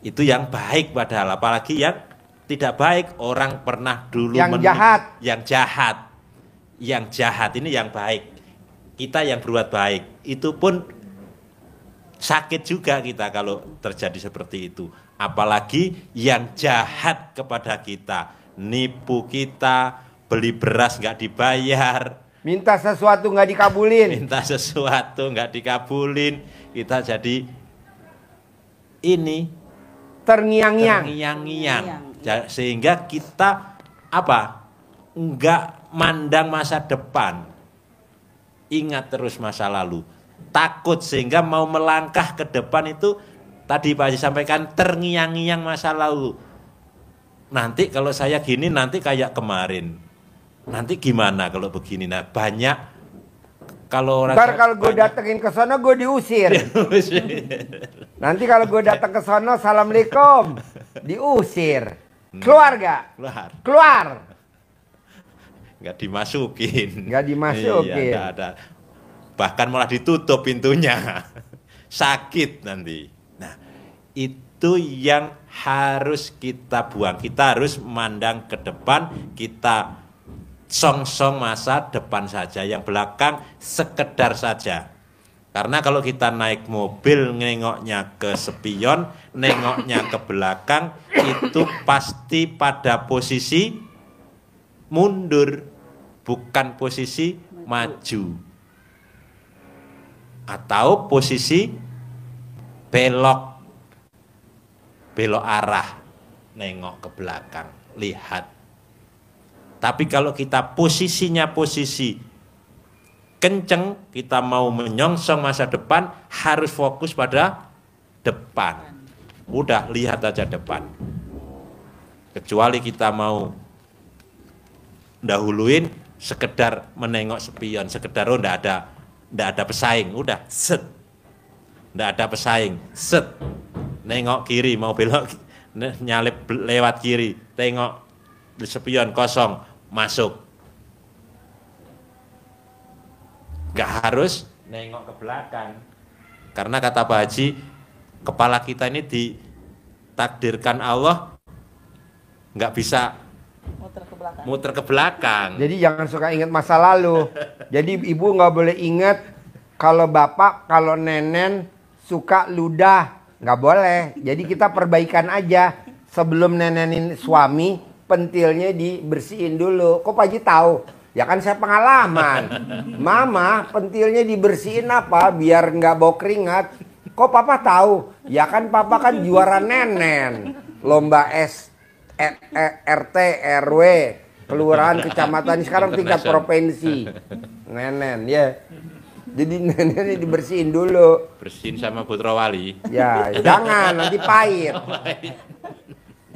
Itu yang baik padahal, apalagi yang tidak baik. Orang pernah dulu yang jahat. Yang jahat ini yang baik. Kita yang berbuat baik, itu pun sakit juga kita kalau terjadi seperti itu. Apalagi yang jahat kepada kita, nipu kita, beli beras nggak dibayar, minta sesuatu nggak dikabulin, kita jadi ini terngiang-ngiang. Sehingga kita apa? Enggak mandang masa depan. Ingat terus masa lalu. Takut sehingga mau melangkah ke depan itu tadi Pak Haji sampaikan terngiang-ngiang masa lalu. Nanti kalau saya gini nanti kayak kemarin. Nanti gimana kalau begini? Nah, banyak kalau orang ntar kalau gue datengin ke sono gue diusir. Nanti kalau gue datang ke sono, assalamualaikum, diusir. Keluar gak? Keluar. Nggak dimasukin. Iya, nggak ada. Bahkan malah ditutup pintunya. Sakit nanti. Nah, itu yang harus kita buang. Kita harus memandang ke depan, kita song-song masa depan saja, yang belakang sekedar saja. Karena kalau kita naik mobil nengoknya ke spion, nengoknya ke belakang, itu pasti pada posisi mundur, bukan posisi maju. Atau posisi belok arah, nengok ke belakang, lihat. Tapi kalau kita posisinya posisi kenceng, kita mau menyongsong masa depan, harus fokus pada depan. Udah, lihat aja depan. Kecuali kita mau dahuluin sekedar menengok spion, sekedar ndak ada pesaing, udah set. Ndak ada pesaing, set. Nengok kiri mau belok, nyalip lewat kiri, tengok di spion kosong, masuk. Gak harus nengok ke belakang. Karena kata Pak Haji, kepala kita ini ditakdirkan Allah gak bisa muter ke belakang. Jadi jangan suka ingat masa lalu. Jadi ibu gak boleh ingat kalau bapak, kalau nenen suka ludah. Gak boleh. Jadi kita perbaikan aja. Sebelum nenenin suami, pentilnya dibersihin dulu. Kok Pak Haji tahu? Ya kan saya pengalaman. Mama pentilnya dibersihin apa? Biar nggak bau keringat. Kok papa tahu? Ya kan papa kan juara nenen. Lomba RT, RW, kelurahan, kecamatan, sekarang tingkat provinsi. Nenen ya. Jadi neneknya dibersihin dulu. Bersihin sama Putra Wali. Ya, jangan nanti pahit.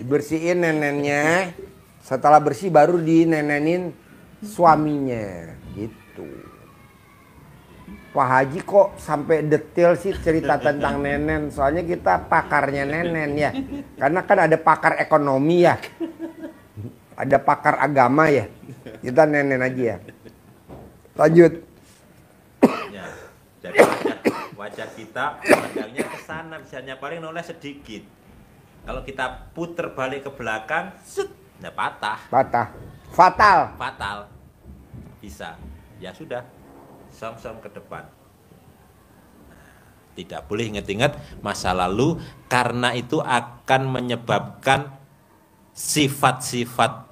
Dibersihin neneknya. Setelah bersih baru dinenenin suaminya. Gitu. Pak Haji kok sampai detail sih cerita tentang nenen. Soalnya kita pakarnya nenen ya. Karena kan ada pakar ekonomi ya. Ada pakar agama ya. Kita nenen aja ya. Lanjut. Ya, jadi wajah kita pandangnya ke sana, misalnya paling noleh sedikit. Kalau kita puter balik ke belakang, set, ya patah. Patah. Fatal. Fatal. Bisa. Ya sudah. Song-song ke depan. Tidak boleh ingat-ingat masa lalu, karena itu akan menyebabkan sifat-sifat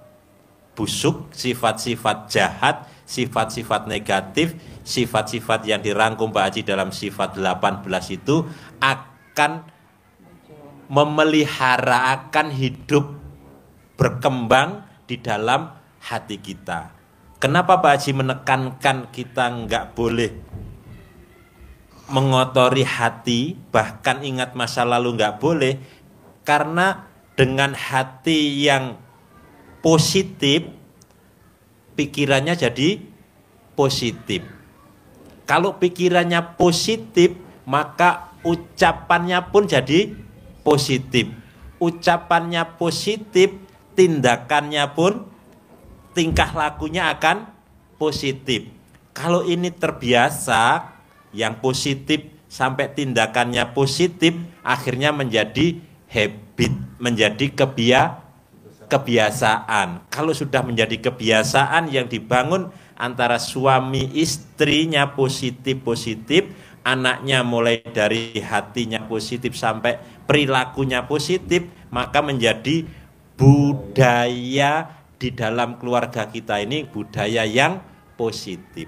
busuk, sifat-sifat jahat, sifat-sifat negatif, sifat-sifat yang dirangkum Pak Haji dalam sifat 18 itu akan memelihara, akan hidup berkembang di dalam hati kita. Kenapa Pak Haji menekankan kita nggak boleh mengotori hati, bahkan ingat masa lalu nggak boleh? Karena dengan hati yang positif, pikirannya jadi positif. Kalau pikirannya positif, maka ucapannya pun jadi positif. Ucapannya positif, tindakannya pun, tingkah lakunya akan positif. Kalau ini terbiasa, yang positif sampai tindakannya positif, akhirnya menjadi habit, menjadi kebiasaan. Kalau sudah menjadi kebiasaan yang dibangun antara suami istrinya positif-positif, anaknya mulai dari hatinya positif sampai perilakunya positif, maka menjadi budaya di dalam keluarga kita ini, budaya yang positif.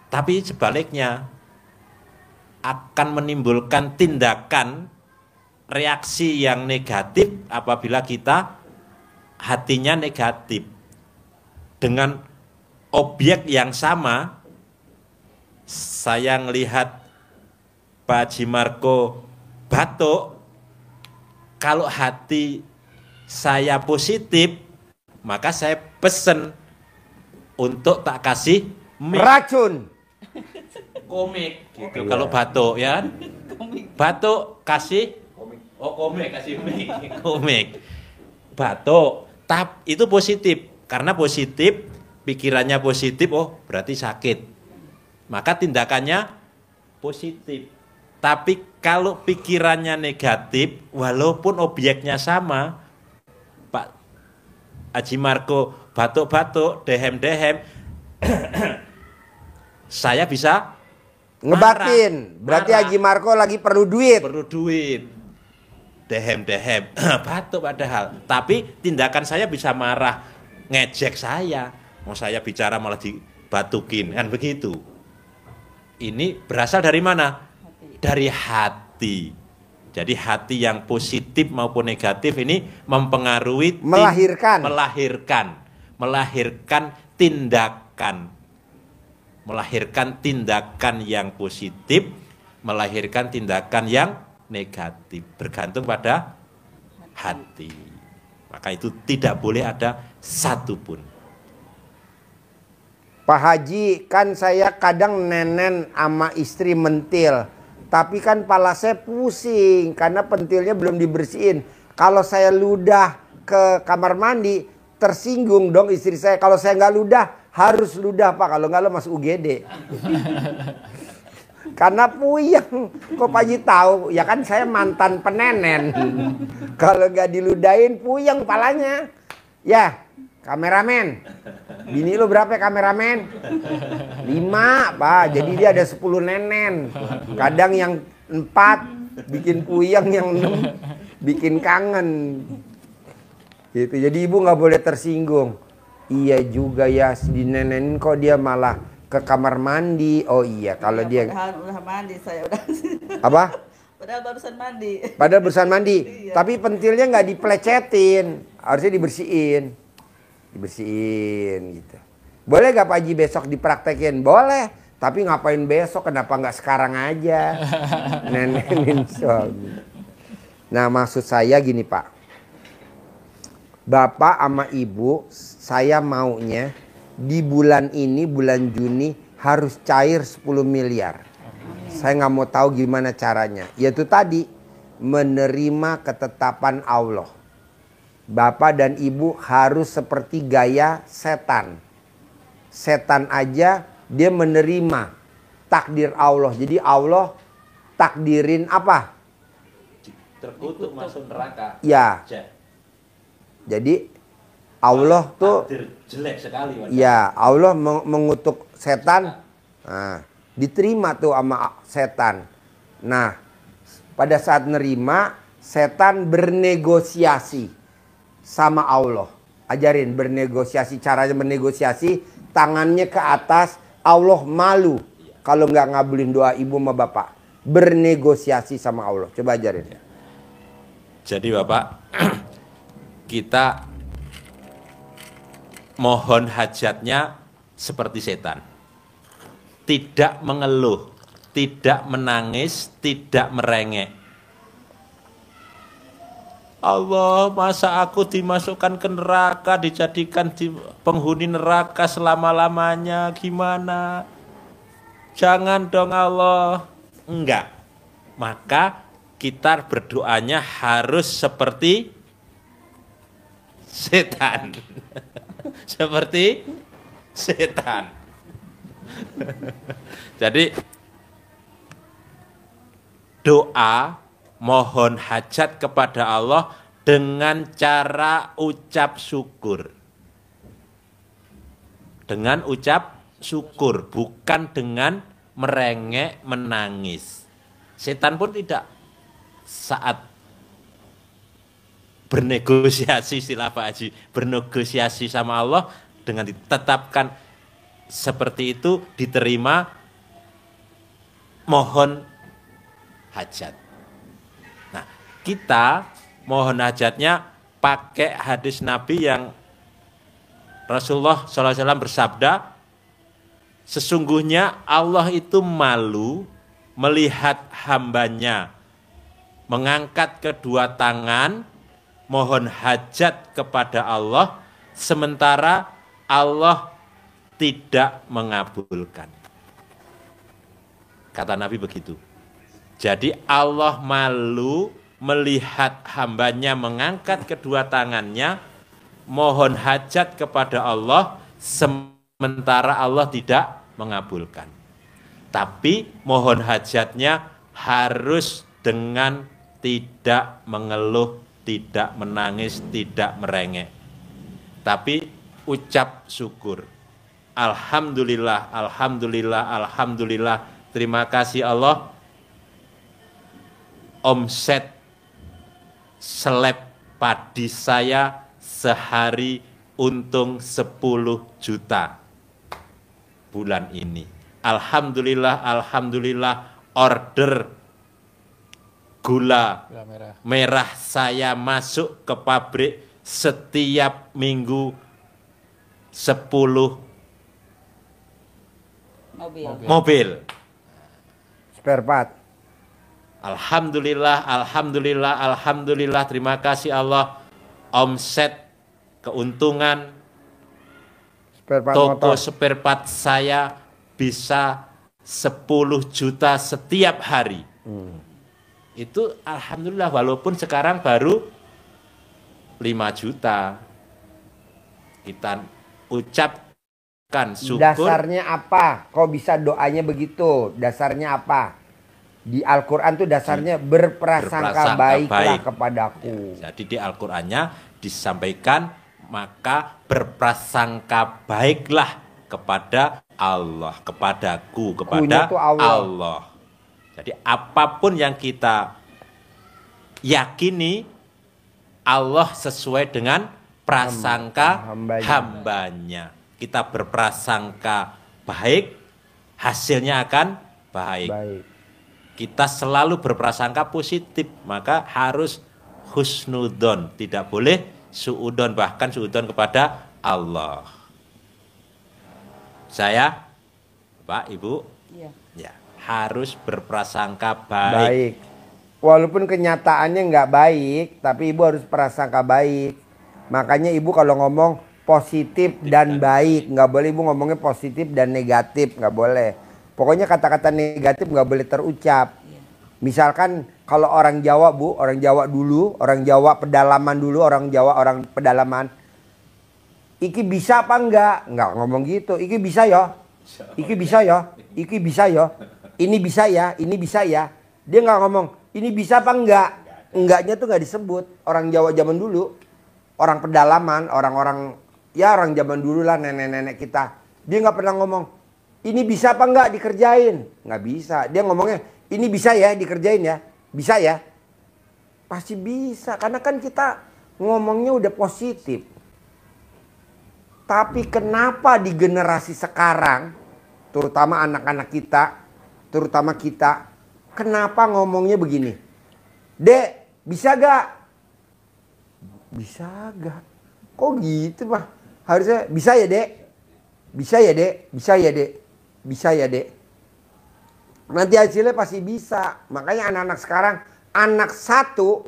Tapi sebaliknya akan menimbulkan tindakan, reaksi yang negatif apabila kita hatinya negatif. Dengan objek yang sama, saya melihat Pak Haji Marko batuk, kalau hati saya positif, maka saya pesen untuk tak kasih Racun. komik gitu. Kalau batuk ya kan? Batuk kasih komik, kasih mik, komik. Batuk, itu positif. Karena positif, pikirannya positif, oh berarti sakit. Maka tindakannya positif. Tapi kalau pikirannya negatif, walaupun objeknya sama, Pak Haji Marko batuk-batuk, dehem-dehem, saya bisa Ngebatin. Berarti marah. Haji Marko lagi perlu duit. Perlu duit. Dehem-dehem, batuk padahal. Tapi tindakan saya bisa marah, ngejek saya. Mau saya bicara malah dibatukin, kan begitu. Ini berasal dari mana? Dari hati. Jadi hati yang positif maupun negatif ini mempengaruhi melahirkan tindakan. Melahirkan tindakan yang positif, melahirkan tindakan yang negatif, bergantung pada hati. Maka itu tidak boleh ada satupun. Pak Haji, kan saya kadang nenen sama istri mentil. Tapi kan pala saya pusing karena pentilnya belum dibersihin. Kalau saya ludah ke kamar mandi, tersinggung dong istri saya. Kalau saya nggak ludah, harus ludah Pak. Kalau nggak lo masuk UGD. Karena puyeng. Kok Pak Haji tahu? Ya kan saya mantan penenen. Kalau nggak diludahin puyeng palanya. Ya, kameramen. Bini lo berapa kameramen? 5 Pak. Jadi dia ada 10 nenen. Kadang yang 4 bikin puyeng, yang 6 bikin kangen. Gitu. Jadi ibu nggak boleh tersinggung. Iya juga ya, dinenenin kok dia malah ke kamar mandi. Oh iya, kalau Ya, dia padahal udah mandi saya udah. apa? Padahal barusan mandi. Padahal berusaha mandi. Iya. Tapi pentilnya nggak diplecetin, harusnya dibersihin gitu. Boleh gak Pak Haji besok dipraktekin? Boleh. Tapi ngapain besok, kenapa nggak sekarang aja? Nenenin suami. Nah, maksud saya gini Pak. Bapak sama Ibu, saya maunya di bulan ini, bulan Juni, harus cair 10 miliar. Saya nggak mau tahu gimana caranya. Yaitu tadi, menerima ketetapan Allah. Bapak dan Ibu harus seperti gaya setan. Setan aja dia menerima takdir Allah. Jadi Allah takdirin apa? Terkutuk masuk neraka. Ya. Jadi Allah tuh takdir jelek sekali. Ya, Allah mengutuk setan. Nah, diterima tuh sama setan. Nah, pada saat nerima, setan bernegosiasi sama Allah. Ajarin bernegosiasi, caranya bernegosiasi, tangannya ke atas. Allah malu kalau nggak ngabulin doa ibu sama bapak. Bernegosiasi sama Allah. Coba ajarin. Jadi Bapak, kita mohon hajatnya seperti setan. Tidak mengeluh, tidak menangis, tidak merengek. Allah, masa aku dimasukkan ke neraka, dijadikan penghuni neraka selama-lamanya, gimana? Jangan dong Allah. Enggak. Maka kita berdoanya harus seperti setan. Seperti setan. Jadi doa mohon hajat kepada Allah dengan cara ucap syukur. Dengan ucap syukur, bukan dengan merengek, menangis. Setan pun tidak saat bernegosiasi, istilah Pak Haji, bernegosiasi sama Allah dengan ditetapkan seperti itu, diterima, mohon hajat. Nah, kita mohon hajatnya pakai hadis Nabi yang Rasulullah SAW bersabda, sesungguhnya Allah itu malu melihat hambanya mengangkat kedua tangan, mohon hajat kepada Allah, sementara Allah tidak mengabulkan. Kata Nabi begitu. Jadi Allah malu melihat hambanya mengangkat kedua tangannya, mohon hajat kepada Allah, sementara Allah tidak mengabulkan. Tapi mohon hajatnya harus dengan tidak mengeluh, tidak menangis, tidak merengek. Tapi ucap syukur. Alhamdulillah, alhamdulillah, alhamdulillah. Terima kasih Allah. Omset seleb padi saya sehari untung 10 juta bulan ini. Alhamdulillah, alhamdulillah, order gula merah saya masuk ke pabrik setiap minggu 10 mobil. Spare part. Alhamdulillah, alhamdulillah, alhamdulillah, terima kasih Allah. Omset keuntungan toko spare part saya bisa 10 juta setiap hari. Itu alhamdulillah, walaupun sekarang baru 5 juta. Kita ucapkan syukur. Dasarnya apa? Kok bisa doanya begitu? Dasarnya apa? Di Al-Quran tuh dasarnya berprasangka baiklah kepadaku. Ya, jadi di Al-Qurannya disampaikan, maka berprasangka baiklah kepada Allah, kepadaku, kepada Allah. Jadi apapun yang kita yakini, Allah sesuai dengan prasangka hambanya. Kita berprasangka baik, hasilnya akan baik. Kita selalu berprasangka positif, maka harus husnudon, tidak boleh suudon, bahkan suudon kepada Allah. Saya Pak, Ibu, Iya. ya harus berprasangka baik. Baik. Walaupun kenyataannya nggak baik, tapi ibu harus prasangka baik. Makanya ibu kalau ngomong positif dan baik, nggak boleh ibu ngomongnya positif dan negatif, nggak boleh. Pokoknya kata-kata negatif nggak boleh terucap. Misalkan kalau orang Jawa bu, orang Jawa dulu, orang Jawa pedalaman dulu, orang Jawa orang pedalaman. Iki bisa apa enggak? Enggak ngomong gitu. Iki bisa ya. Iki bisa ya. Iki bisa ya. Ini bisa ya. Ini bisa ya. Dia nggak ngomong ini bisa apa enggak. Enggaknya tuh nggak disebut. Orang Jawa zaman dulu, orang pedalaman, orang-orang ya orang zaman dulu lah nenek-nenek kita. Dia nggak pernah ngomong ini bisa apa enggak dikerjain. Nggak bisa. Dia ngomongnya ini bisa ya dikerjain ya. Bisa ya. Pasti bisa. Karena kan kita ngomongnya udah positif. Tapi kenapa di generasi sekarang, terutama anak-anak kita, terutama kita, kenapa ngomongnya begini? Dek, bisa gak? Bisa gak? Kok gitu mah? Harusnya bisa ya dek? Bisa ya dek? Bisa ya dek? Bisa ya dek? Nanti hasilnya pasti bisa. Makanya anak-anak sekarang, anak satu,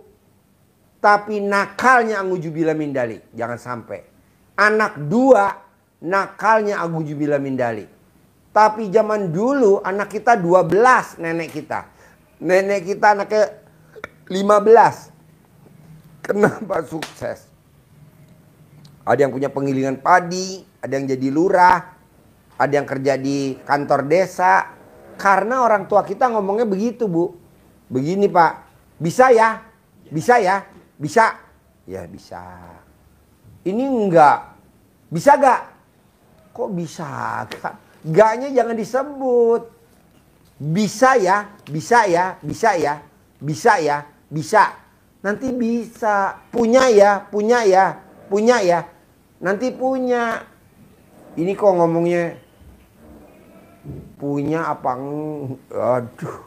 tapi nakalnya anggujubillah min dalik. Jangan sampai. Anak dua, nakalnya anggujubillah min dalik. Tapi zaman dulu anak kita 12 nenek kita. Nenek kita anaknya 15. Kenapa sukses? Ada yang punya penggilingan padi, ada yang jadi lurah, ada yang kerja di kantor desa. Karena orang tua kita ngomongnya begitu bu. Begini pak, bisa ya? Bisa ya? Bisa? Ya bisa. Ini enggak. Bisa gak? Kok bisa gak? Gaknya jangan disebut. Bisa ya, bisa ya, bisa ya, bisa ya, bisa. Nanti bisa. Punya ya, punya ya, punya ya. Nanti punya. Ini kok ngomongnya punya apa? Aduh,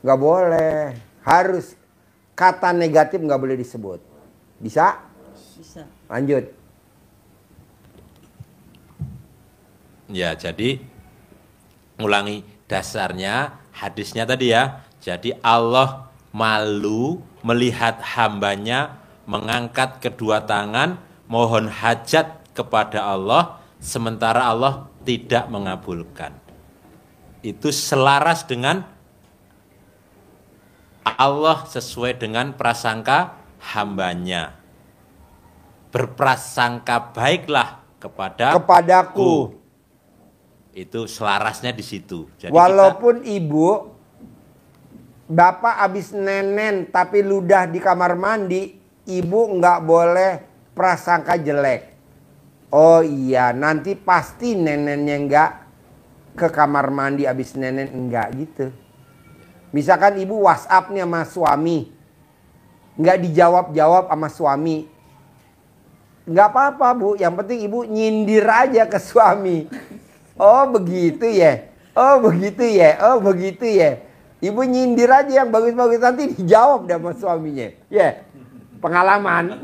nggak boleh. Harus kata negatif nggak boleh disebut. Bisa? Bisa. Lanjut. Ya, jadi ulangi dasarnya hadisnya tadi ya. Jadi Allah malu melihat hambanya mengangkat kedua tangan mohon hajat kepada Allah sementara Allah tidak mengabulkan. Itu selaras dengan Allah sesuai dengan prasangka hambanya. Berprasangka baiklah kepadaku. Itu selarasnya di situ. Jadi walaupun ibu, bapak habis nenen tapi ludah di kamar mandi, ibu nggak boleh prasangka jelek. Oh iya, nanti pasti nenennya nggak ke kamar mandi habis nenen, enggak gitu. Misalkan ibu WhatsApp nih sama suami, nggak dijawab-jawab sama suami, nggak apa-apa bu, yang penting ibu nyindir aja ke suami. Oh begitu ya, oh begitu ya, oh begitu ya. Ibu nyindir aja yang bagus-bagus, nanti dijawab sama suaminya. Ya, pengalaman.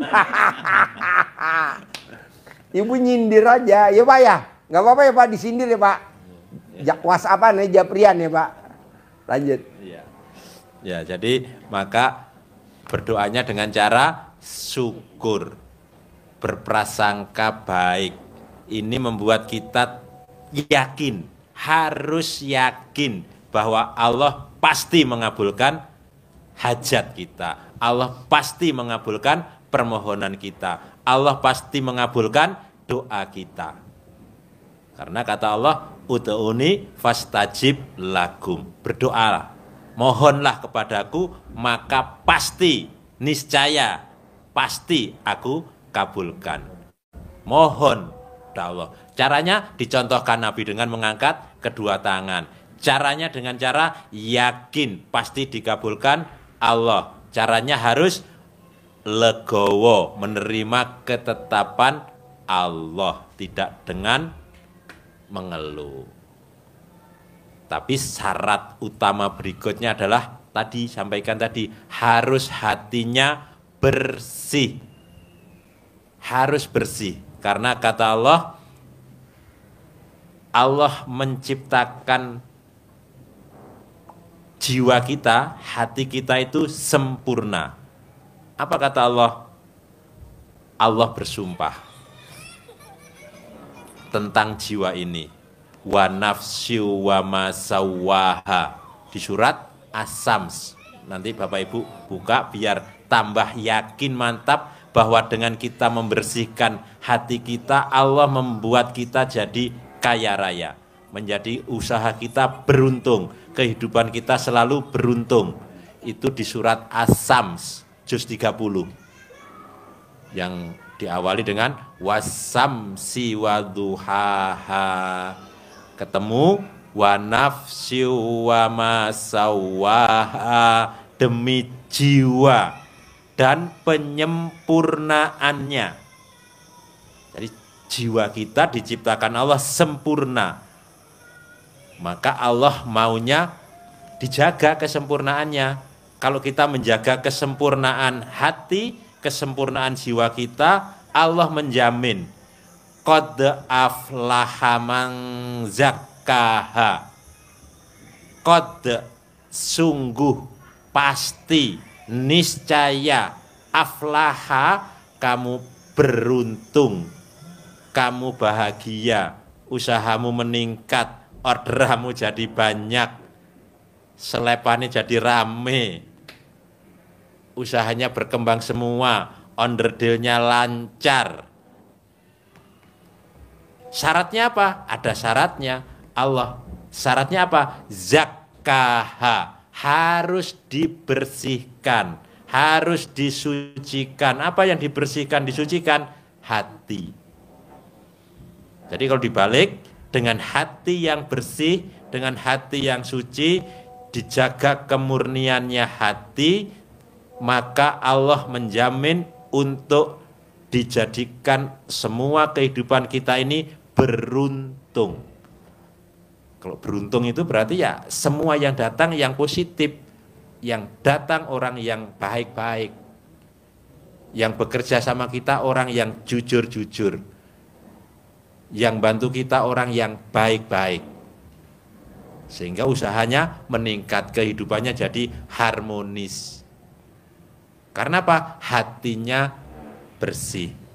Ibu nyindir aja, ya pak ya. Nggak apa-apa ya pak, disindir ya pak. WhatsApp-an ya, Japrian ya pak. Lanjut. Ya, jadi maka berdoanya dengan cara syukur, berprasangka baik. Ini membuat kita yakin, harus yakin bahwa Allah pasti mengabulkan hajat kita. Allah pasti mengabulkan permohonan kita. Allah pasti mengabulkan doa kita. Karena kata Allah, ud'uni fastajib lakum. Berdoalah, mohonlah kepadaku, maka pasti, niscaya, pasti aku kabulkan. Mohon kepada Allah. Caranya dicontohkan Nabi dengan mengangkat kedua tangan. Caranya dengan cara yakin pasti dikabulkan Allah. Caranya harus legowo, menerima ketetapan Allah, tidak dengan mengeluh. Tapi syarat utama berikutnya adalah tadi sampaikan tadi, harus hatinya bersih. Harus bersih. Karena kata Allah, Allah menciptakan jiwa kita, hati kita itu sempurna. Apa kata Allah? Allah bersumpah tentang jiwa ini. Wa nafsyu wa ma sawwaha. Di surat As-Sams. Nanti Bapak Ibu buka biar tambah yakin, mantap bahwa dengan kita membersihkan hati kita, Allah membuat kita jadi kaya raya. Menjadi usaha kita beruntung, kehidupan kita selalu beruntung. Itu di surat As-Sams, juz 30. Yang diawali dengan wasamsi waduhaha. Ketemu wa nafsi wa ma sawwaha, demi jiwa dan penyempurnaannya. Jadi jiwa kita diciptakan Allah sempurna. Maka Allah maunya dijaga kesempurnaannya. Kalau kita menjaga kesempurnaan hati, kesempurnaan jiwa kita, Allah menjamin qad aflaha man zakkaha. Qad, sungguh, pasti, niscaya, aflaha, kamu beruntung, kamu bahagia, usahamu meningkat, orderanmu jadi banyak, selepannya jadi rame, usahanya berkembang semua, onderdilnya lancar. Syaratnya apa? Ada syaratnya. Allah, syaratnya apa? Zakkaha, harus dibersihkan, harus disucikan. Apa yang dibersihkan, disucikan? Hati. Jadi kalau dibalik, dengan hati yang bersih, dengan hati yang suci, dijaga kemurniannya hati, maka Allah menjamin untuk dijadikan semua kehidupan kita ini beruntung. Kalau beruntung itu berarti ya semua yang datang yang positif, yang datang orang yang baik-baik, yang bekerja sama kita orang yang jujur-jujur, yang bantu kita orang yang baik-baik, sehingga usahanya meningkat, kehidupannya jadi harmonis. Karena apa? Hatinya bersih.